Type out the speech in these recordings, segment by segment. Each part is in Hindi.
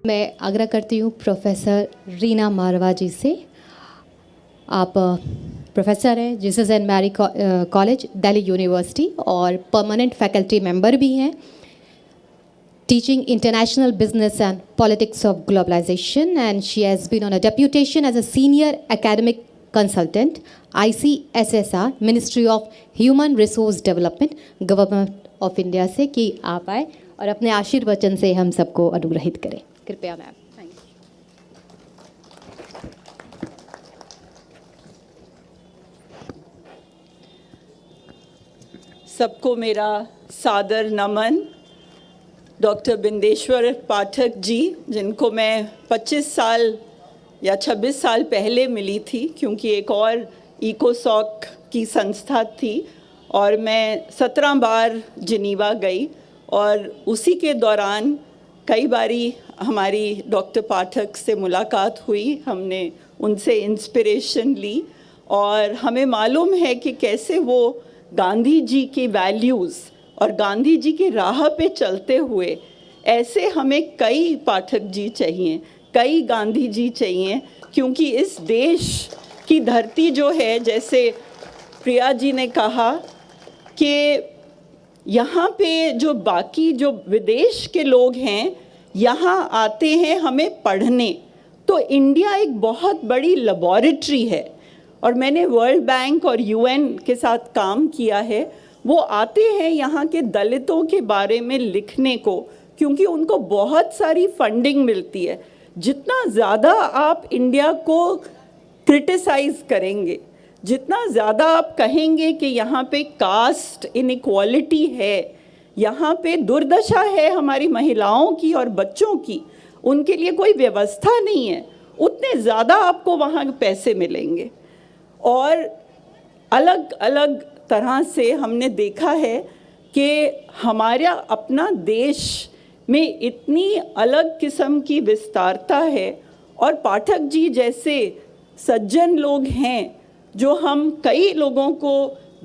मैं आग्रह करती हूँ प्रोफेसर रीना मारवा जी से। आप प्रोफेसर हैं Jesus and Mary college Delhi university और परमानेंट फैकल्टी मेंबर भी हैं, teaching international business and politics of globalization, and she has been on a deputation as a senior academic consultant, ICSSR, Ministry of Human Resource Development, Government of India से कि आप आए और अपने आशीर्वचन से हम सबको अनुग्रहित करें। कृपया मैम। सबको मेरा सादर नमन। डॉक्टर बिंदेश्वर पाठक जी, जिनको मैं 25 साल या 26 साल पहले मिली थी, क्योंकि एक और इकोसॉक की संस्था थी और मैं 17 बार जिनीवा गई और उसी के दौरान कई बारी हमारी डॉक्टर पाठक से मुलाकात हुई। हमने उनसे इंस्पिरेशन ली और हमें मालूम है कि कैसे वो गांधी जी की वैल्यूज़ और गांधी जी की राह पे चलते हुए ऐसे हमें कई पाठक जी चाहिए, कई गांधी जी चाहिए, क्योंकि इस देश की धरती जो है, जैसे प्रिया जी ने कहा कि यहाँ पे जो बाकी जो विदेश के लोग हैं यहाँ आते हैं हमें पढ़ने, तो इंडिया एक बहुत बड़ी लेबॉरेटरी है। और मैंने वर्ल्ड बैंक और UN के साथ काम किया है। वो आते हैं यहाँ के दलितों के बारे में लिखने को, क्योंकि उनको बहुत सारी फंडिंग मिलती है। जितना ज़्यादा आप इंडिया को क्रिटिसाइज़ करेंगे, जितना ज़्यादा आप कहेंगे कि यहाँ पे कास्ट इनइक्वालिटी है, यहाँ पे दुर्दशा है हमारी महिलाओं की और बच्चों की, उनके लिए कोई व्यवस्था नहीं है, उतने ज़्यादा आपको वहाँ पैसे मिलेंगे। और अलग अलग तरह से हमने देखा है कि हमारा अपना देश में इतनी अलग किस्म की विस्तारता है और पाठक जी जैसे सज्जन लोग हैं जो हम कई लोगों को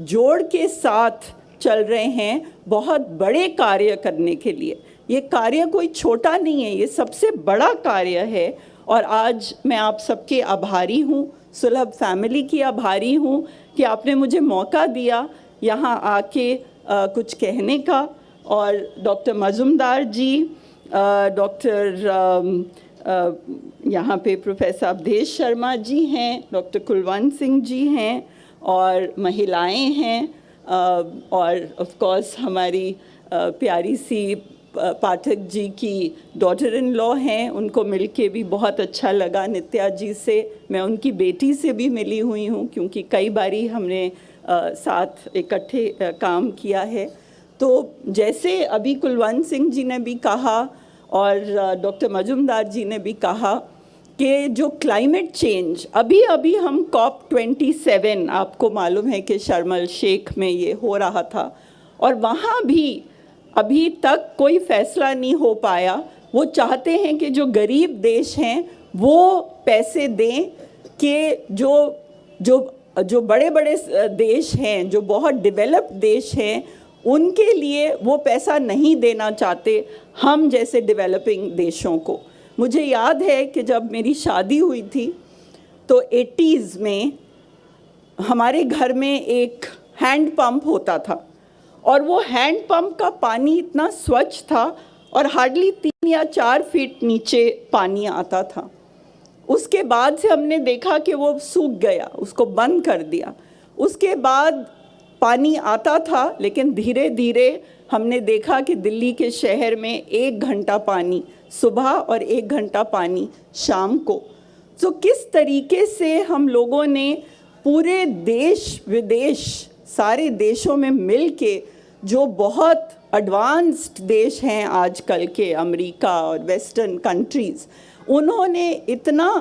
जोड़ के साथ चल रहे हैं बहुत बड़े कार्य करने के लिए। ये कार्य कोई छोटा नहीं है, ये सबसे बड़ा कार्य है। और आज मैं आप सबके आभारी हूँ, सुलभ फैमिली की आभारी हूँ कि आपने मुझे मौका दिया यहाँ आके कुछ कहने का। और डॉक्टर मजुमदार जी, डॉक्टर यहाँ पे प्रोफेसर अवधेश शर्मा जी हैं, डॉक्टर कुलवंत सिंह जी हैं और महिलाएं हैं, और ऑफ कोर्स हमारी प्यारी सी पाठक जी की डॉटर इन लॉ हैं, उनको मिलके भी बहुत अच्छा लगा। नित्या जी से, मैं उनकी बेटी से भी मिली हुई हूँ, क्योंकि कई बारी हमने साथ इकट्ठे काम किया है। तो जैसे अभी कुलवंत सिंह जी ने भी कहा और डॉक्टर मजुमदार जी ने भी कहा कि जो क्लाइमेट चेंज अभी अभी हम COP27, आपको मालूम है कि शर्म एल शेख में ये हो रहा था और वहाँ भी अभी तक कोई फैसला नहीं हो पाया। वो चाहते हैं कि जो गरीब देश हैं वो पैसे दें, कि जो बड़े बड़े देश हैं, जो बहुत डेवलप्ड देश हैं, उनके लिए वो पैसा नहीं देना चाहते हम जैसे डेवलपिंग देशों को। मुझे याद है कि जब मेरी शादी हुई थी तो 80s में हमारे घर में एक हैंड पंप होता था और वो हैंड पंप का पानी इतना स्वच्छ था और हार्डली 3 या 4 फीट नीचे पानी आता था। उसके बाद से हमने देखा कि वो सूख गया, उसको बंद कर दिया। उसके बाद पानी आता था, लेकिन धीरे धीरे हमने देखा कि दिल्ली के शहर में 1 घंटा पानी सुबह और 1 घंटा पानी शाम को। तो किस तरीके से हम लोगों ने पूरे देश विदेश सारे देशों में मिल के, जो बहुत एडवांस्ड देश हैं आजकल के, अमेरिका और वेस्टर्न कंट्रीज़, उन्होंने इतना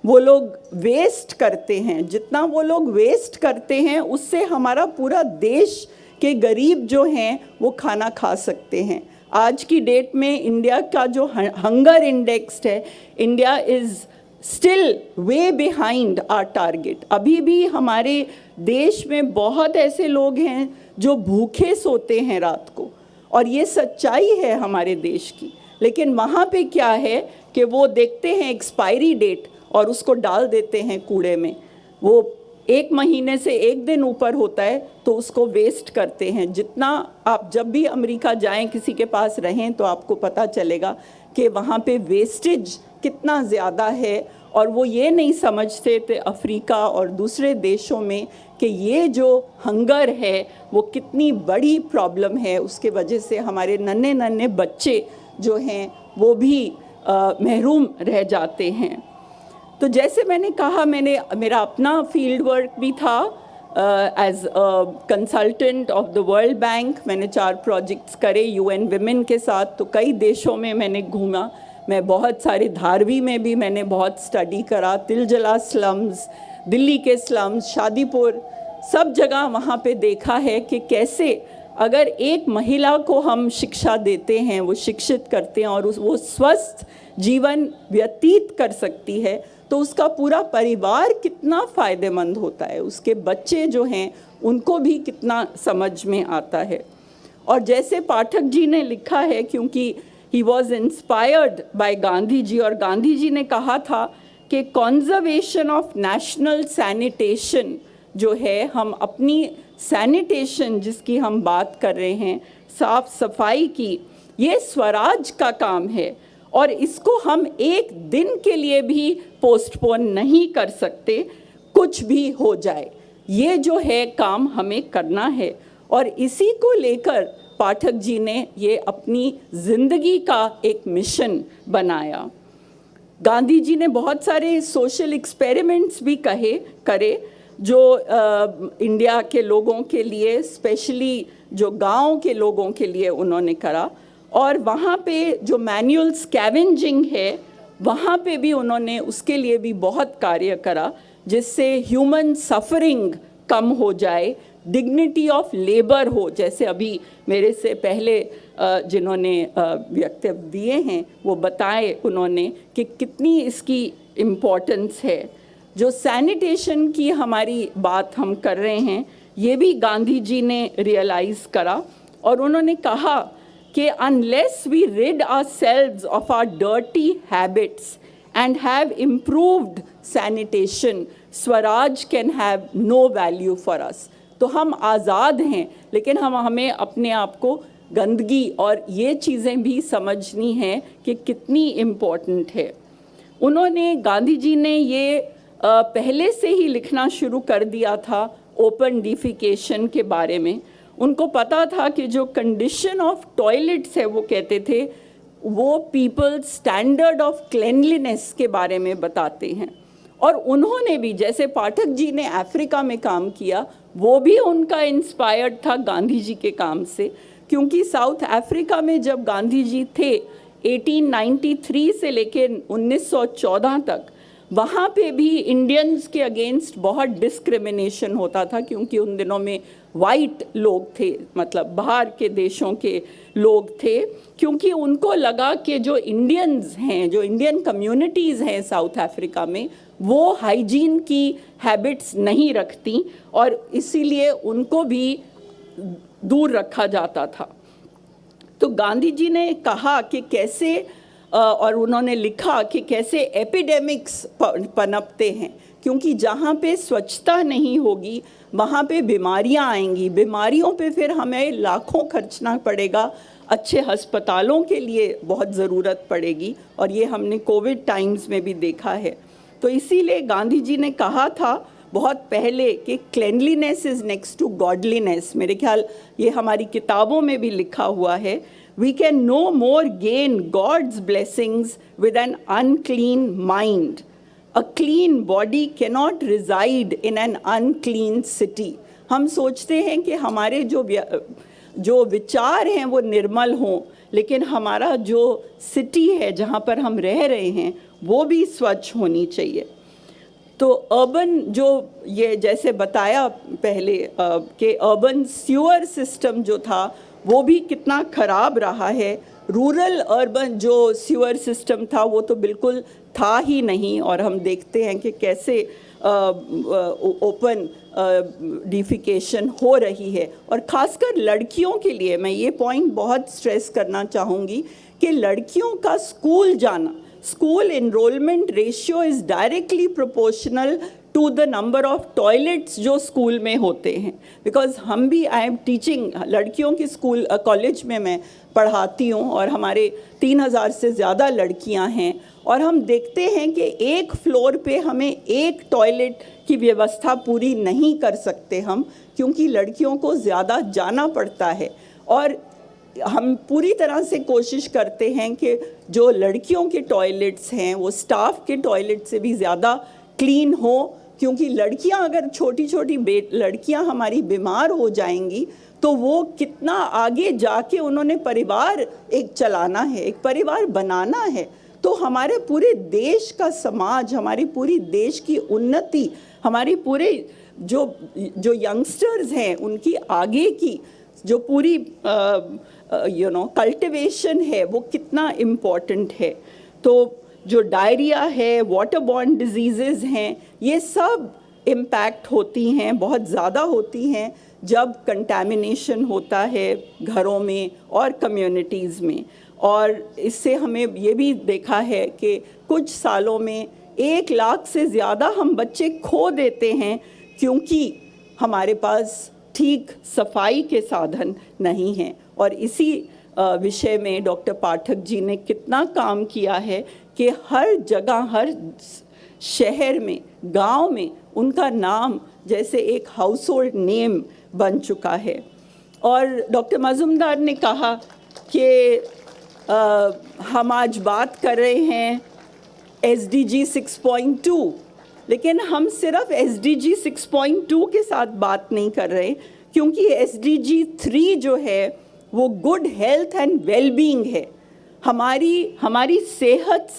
वो लोग वेस्ट करते हैं, जितना वो लोग वेस्ट करते हैं उससे हमारा पूरा देश के गरीब जो हैं वो खाना खा सकते हैं। आज की डेट में इंडिया का जो हंगर इंडेक्स है, India is still way behind our target. अभी भी हमारे देश में बहुत ऐसे लोग हैं जो भूखे सोते हैं रात को, और ये सच्चाई है हमारे देश की। लेकिन वहाँ पे क्या है कि वो देखते हैं एक्सपायरी डेट और उसको डाल देते हैं कूड़े में। वो 1 महीने से 1 दिन ऊपर होता है तो उसको वेस्ट करते हैं। जितना आप जब भी अमेरिका जाएं, किसी के पास रहें, तो आपको पता चलेगा कि वहाँ पे वेस्टेज कितना ज़्यादा है। और वो ये नहीं समझते थे अफ्रीका और दूसरे देशों में कि ये जो हंगर है वो कितनी बड़ी प्रॉब्लम है। उसके वजह से हमारे नन्हे नन्हे बच्चे जो हैं वो भी महरूम रह जाते हैं। तो जैसे मैंने कहा, मेरा अपना फील्ड वर्क भी था as consultant of the World Bank. मैंने 4 प्रोजेक्ट्स करे UN विमेन के साथ। तो कई देशों में मैंने घूमा। मैं बहुत सारे धारवी में भी मैंने बहुत स्टडी करा, तिलजला स्लम्स, दिल्ली के स्लम्स, शादीपुर, सब जगह वहाँ पे देखा है कि कैसे अगर एक महिला को हम शिक्षा देते हैं, वो शिक्षित करते हैं और वो स्वस्थ जीवन व्यतीत कर सकती है तो उसका पूरा परिवार कितना फ़ायदेमंद होता है, उसके बच्चे जो हैं उनको भी कितना समझ में आता है। और जैसे पाठक जी ने लिखा है, क्योंकि he was inspired by Gandhi ji, और गांधी जी ने कहा था कि कॉन्जर्वेशन ऑफ नेशनल सैनिटेशन जो है, हम अपनी सैनिटेशन जिसकी हम बात कर रहे हैं, साफ सफाई की, ये स्वराज का काम है और इसको हम एक दिन के लिए भी पोस्टपोन नहीं कर सकते। कुछ भी हो जाए, ये जो है काम हमें करना है। और इसी को लेकर पाठक जी ने ये अपनी ज़िंदगी का एक मिशन बनाया। गांधी जी ने बहुत सारे सोशल एक्सपेरिमेंट्स भी करे जो इंडिया के लोगों के लिए, स्पेशली जो गांव के लोगों के लिए उन्होंने करा। और वहाँ पे जो मैनुअल स्कैवेंजिंग है, वहाँ पे भी उन्होंने उसके लिए भी बहुत कार्य करा, जिससे ह्यूमन सफरिंग कम हो जाए, डिग्निटी ऑफ लेबर हो। जैसे अभी मेरे से पहले जिन्होंने वक्तव्य दिए हैं वो बताए उन्होंने कि कितनी इसकी इम्पोर्टेंस है। जो सैनिटेशन की हमारी बात हम कर रहे हैं, ये भी गांधी जी ने रियलाइज़ करा और उन्होंने कहा कि unless we rid ourselves of our dirty habits and have improved sanitation, Swaraj can have no value for us। तो हम आज़ाद हैं, लेकिन हमें अपने आप को गंदगी और ये चीज़ें भी समझनी है कि कितनी इम्पोर्टेंट है। उन्होंने, गांधी जी ने ये पहले से ही लिखना शुरू कर दिया था ओपन डिफिकेशन के बारे में। उनको पता था कि जो कंडीशन ऑफ टॉयलेट्स है, वो कहते थे वो पीपल्स स्टैंडर्ड ऑफ क्लेनलीनेस के बारे में बताते हैं। और उन्होंने भी, जैसे पाठक जी ने अफ्रीका में काम किया, वो भी उनका इंस्पायर्ड था गांधी जी के काम से। क्योंकि साउथ अफ्रीका में जब गांधी जी थे 1893 से लेकर 1914 तक, वहाँ पे भी इंडियंस के अगेंस्ट बहुत डिस्क्रिमिनेशन होता था, क्योंकि उन दिनों में वाइट लोग थे, मतलब बाहर के देशों के लोग थे। क्योंकि उनको लगा कि जो इंडियंस हैं, जो इंडियन कम्युनिटीज़ हैं साउथ अफ्रीका में, वो हाइजीन की हैबिट्स नहीं रखती और इसीलिए उनको भी दूर रखा जाता था। तो गांधी जी ने कहा कि कैसे, और उन्होंने लिखा कि कैसे एपिडेमिक्स पनपते हैं, क्योंकि जहाँ पे स्वच्छता नहीं होगी वहाँ पे बीमारियाँ आएंगी। बीमारियों पे फिर हमें लाखों खर्चना पड़ेगा, अच्छे अस्पतालों के लिए बहुत ज़रूरत पड़ेगी, और ये हमने कोविड टाइम्स में भी देखा है। तो इसीलिए गांधी जी ने कहा था बहुत पहले कि cleanliness is next to godliness. मेरे ख्याल ये हमारी किताबों में भी लिखा हुआ है। We can no more gain God's blessings with an unclean mind. A clean body cannot reside in an unclean city. हम सोचते हैं कि हमारे जो विचार हैं वो निर्मल हों, लेकिन हमारा जो सिटी है जहाँ पर हम रह रहे हैं वो भी स्वच्छ होनी चाहिए। तो अर्बन, जो ये जैसे बताया पहले कि अर्बन सीवर सिस्टम जो था वो भी कितना ख़राब रहा है। रूरल अर्बन जो सीवर सिस्टम था वो तो बिल्कुल था ही नहीं, और हम देखते हैं कि कैसे ओपन डिफिकेशन हो रही है। और ख़ासकर लड़कियों के लिए मैं ये पॉइंट बहुत स्ट्रेस करना चाहूँगी कि लड़कियों का स्कूल जाना, school enrollment ratio is directly proportional to the number of toilets जो स्कूल में होते हैं. बिकॉज हम भी आई एम टीचिंग, लड़कियों की स्कूल कॉलेज में मैं पढ़ाती हूँ और हमारे 3000 से ज़्यादा लड़कियाँ हैं और हम देखते हैं कि एक फ्लोर पे हमें एक टॉयलेट की व्यवस्था पूरी नहीं कर सकते हम, क्योंकि लड़कियों को ज़्यादा जाना पड़ता है. और हम पूरी तरह से कोशिश करते हैं कि जो लड़कियों के टॉयलेट्स हैं वो स्टाफ के टॉयलेट से भी ज़्यादा क्लीन हो, क्योंकि लड़कियां अगर छोटी छोटी लड़कियां हमारी बीमार हो जाएंगी तो वो कितना आगे जाके उन्होंने परिवार एक चलाना है, एक परिवार बनाना है. तो हमारे पूरे देश का समाज, हमारी पूरी देश की उन्नति, हमारी पूरे जो यंगस्टर्स हैं उनकी आगे की जो पूरी कल्टिवेशन है वो कितना इम्पोर्टेंट है. तो जो डायरिया है, वाटर बॉर्न डिजीज़ेज़ हैं, ये सब इम्पैक्ट होती हैं, बहुत ज़्यादा होती हैं जब कंटैमिनेशन होता है घरों में और कम्युनिटीज़ में. और इससे हमें ये भी देखा है कि कुछ सालों में 1 लाख से ज़्यादा हम बच्चे खो देते हैं, क्योंकि हमारे पास ठीक सफाई के साधन नहीं हैं. और इसी विषय में डॉक्टर पाठक जी ने कितना काम किया है कि हर जगह, हर शहर में, गांव में उनका नाम जैसे एक हाउस होल्ड नेम बन चुका है. और डॉक्टर मजुमदार ने कहा कि हम आज बात कर रहे हैं SDG 6.2, लेकिन हम सिर्फ SDG 6.2 के साथ बात नहीं कर रहे, क्योंकि SDG 3 जो है वो गुड हेल्थ एंड वेलबींग है. हमारी सेहत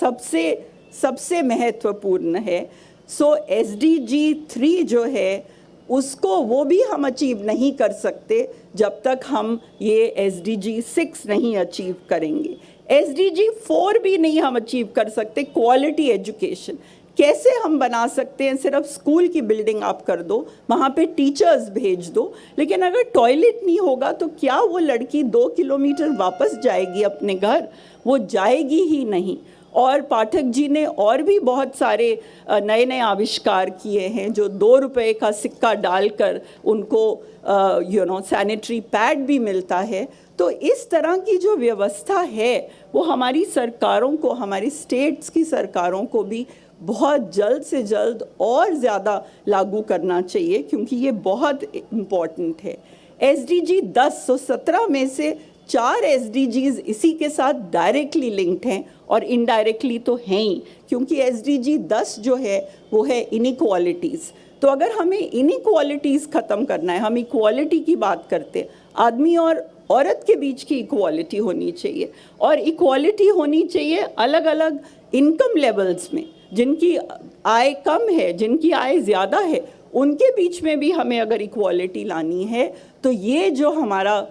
सबसे महत्वपूर्ण है. सो SDG 3 जो है उसको वो भी हम अचीव नहीं कर सकते जब तक हम ये SDG 6 नहीं अचीव करेंगे. SDG 4 भी नहीं हम अचीव कर सकते. क्वालिटी एजुकेशन कैसे हम बना सकते हैं? सिर्फ स्कूल की बिल्डिंग आप कर दो, वहाँ पे टीचर्स भेज दो, लेकिन अगर टॉयलेट नहीं होगा तो क्या वो लड़की 2 किलोमीटर वापस जाएगी अपने घर? वो जाएगी ही नहीं. और पाठक जी ने और भी बहुत सारे नए नए आविष्कार किए हैं, जो 2 रुपए का सिक्का डालकर उनको सैनिटरी पैड भी मिलता है. तो इस तरह की जो व्यवस्था है वो हमारी सरकारों को, हमारी स्टेट्स की सरकारों को भी बहुत जल्द से जल्द और ज़्यादा लागू करना चाहिए, क्योंकि ये बहुत इम्पॉर्टेंट है. SDG 10, 17 में से 4 SDGs इसी के साथ डायरेक्टली लिंक्ड हैं और इनडायरेक्टली तो हैं ही, क्योंकि SDG 10 जो है वो है इनइक्वालिटीज़. तो अगर हमें इनइक्वालिटीज़ ख़त्म करना है, हम इक्वालिटी की बात करते हैं, आदमी और औरत के बीच की इक्वालिटी होनी चाहिए. और इक्वालिटी होनी चाहिए अलग अलग इनकम लेवल्स में. जिनकी आय कम है, जिनकी आय ज़्यादा है, उनके बीच में भी हमें अगर इक्वालिटी लानी है तो ये जो हमारा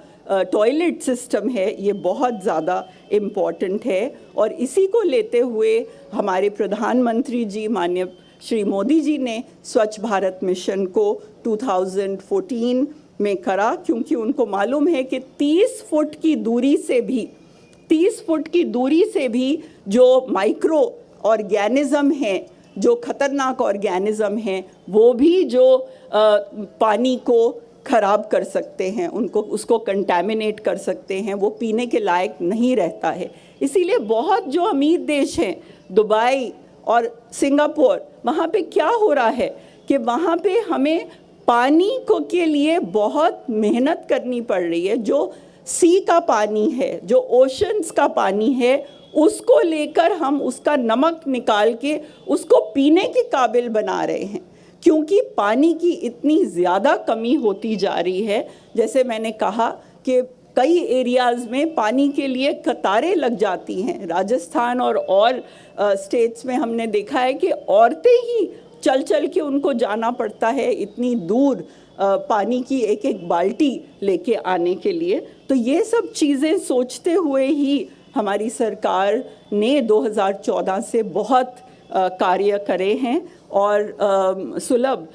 टॉयलेट सिस्टम है ये बहुत ज़्यादा इम्पॉर्टेंट है. और इसी को लेते हुए हमारे प्रधानमंत्री जी माननीय श्री मोदी जी ने स्वच्छ भारत मिशन को 2014 में करा, क्योंकि उनको मालूम है कि 30 फुट की दूरी से भी जो माइक्रो ऑर्गेनिज्म हैं, जो खतरनाक ऑर्गेनिज्म हैं, वो भी जो पानी को ख़राब कर सकते हैं, उसको कंटैमिनेट कर सकते हैं, वो पीने के लायक नहीं रहता है. इसीलिए बहुत जो अमीर देश हैं, दुबई और सिंगापुर, वहाँ पे क्या हो रहा है कि वहाँ पे हमें पानी के लिए बहुत मेहनत करनी पड़ रही है. जो सी का पानी है, जो ओशंस का पानी है, उसको लेकर हम उसका नमक निकाल के उसको पीने के काबिल बना रहे हैं, क्योंकि पानी की इतनी ज़्यादा कमी होती जा रही है. जैसे मैंने कहा कि कई एरियाज़ में पानी के लिए कतारें लग जाती हैं. राजस्थान और स्टेट्स में हमने देखा है कि औरतें ही चल के उनको जाना पड़ता है इतनी दूर पानी की एक एक बाल्टी लेके आने के लिए. तो ये सब चीज़ें सोचते हुए ही हमारी सरकार ने 2014 से बहुत कार्य करे हैं. और सुलभ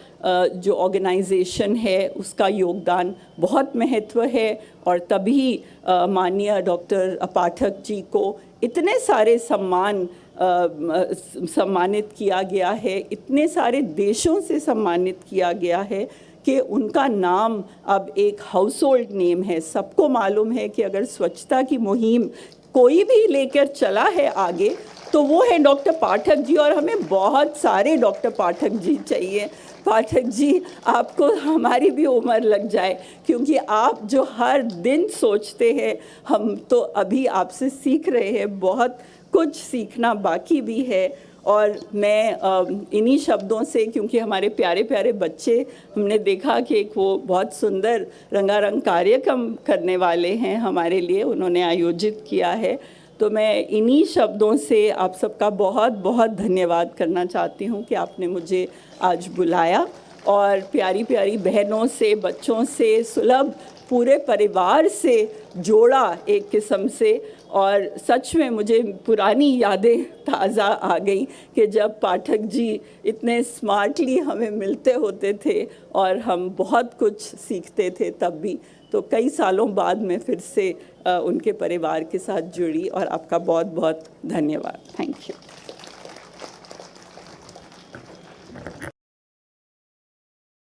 जो ऑर्गेनाइजेशन है उसका योगदान बहुत महत्व है. और तभी माननीय डॉक्टर पाठक जी को इतने सारे सम्मान सम्मानित किया गया है, इतने सारे देशों से सम्मानित किया गया है कि उनका नाम अब एक हाउस होल्ड नेम है। सबको मालूम है कि अगर स्वच्छता की मुहिम कोई भी लेकर चला है आगे तो वो है डॉक्टर पाठक जी, और हमें बहुत सारे डॉक्टर पाठक जी चाहिए। पाठक जी, आपको हमारी भी उम्र लग जाए, क्योंकि आप जो हर दिन सोचते हैं, हम तो अभी आपसे सीख रहे हैं, बहुत कुछ सीखना बाकी भी है। और मैं इन्हीं शब्दों से, क्योंकि हमारे प्यारे प्यारे बच्चे, हमने देखा कि एक वो बहुत सुंदर रंगारंग कार्यक्रम करने वाले हैं हमारे लिए, उन्होंने आयोजित किया है, तो मैं इन्हीं शब्दों से आप सबका बहुत बहुत धन्यवाद करना चाहती हूँ कि आपने मुझे आज बुलाया और प्यारी प्यारी बहनों से, बच्चों से, सुलभ पूरे परिवार से जोड़ा एक किस्म से। और सच में मुझे पुरानी यादें ताज़ा आ गई कि जब पाठक जी इतने स्मार्टली हमें मिलते होते थे और हम बहुत कुछ सीखते थे तब भी। तो कई सालों बाद मैं फिर से उनके परिवार के साथ जुड़ी, और आपका बहुत बहुत धन्यवाद। Thank you.